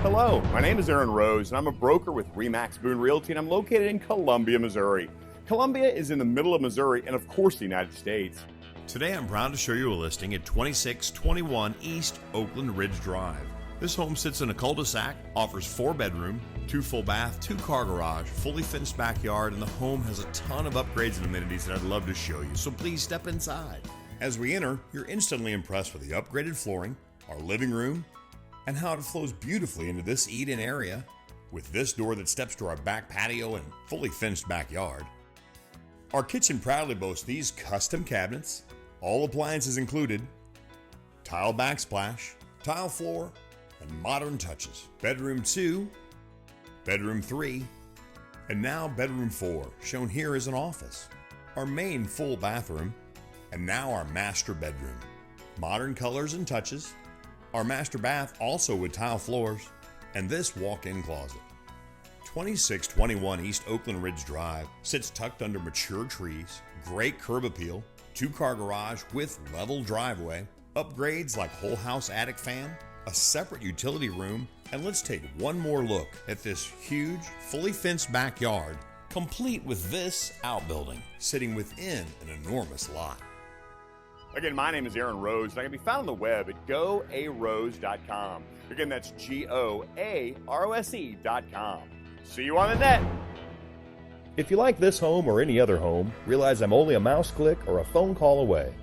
Hello, my name is Aaron Rose, and I'm a broker with RE/MAX Boone Realty, and I'm located in Columbia, Missouri. Columbia is in the middle of Missouri and, of course, the United States. Today I'm proud to show you a listing at 2621 East Oakland Ridge Drive. This home sits in a cul-de-sac, offers 4-bedroom, 2 full bath, 2-car garage, fully fenced backyard, and the home has a ton of upgrades and amenities that I'd love to show you, so please step inside. As we enter, you're instantly impressed with the upgraded flooring, our living room, and how it flows beautifully into this eat-in area with this door that steps to our back patio and fully fenced backyard. Our kitchen proudly boasts these custom cabinets, all appliances included, tile backsplash, tile floor, and modern touches. Bedroom 2, bedroom 3, and now bedroom 4, shown here as an office. Our main full bathroom, and now our master bedroom. Modern colors and touches. Our master bath also with tile floors, and this walk-in closet. 2621 East Oakland Ridge Drive sits tucked under mature trees, great curb appeal, 2-car garage with level driveway, upgrades like whole house attic fan, a separate utility room, and let's take one more look at this huge, fully fenced backyard, complete with this outbuilding sitting within an enormous lot. Again, my name is Aaron Rose, and I can be found on the web at goarose.com. Again, that's GOAROSE.com. See you on the net. If you like this home or any other home, realize I'm only a mouse click or a phone call away.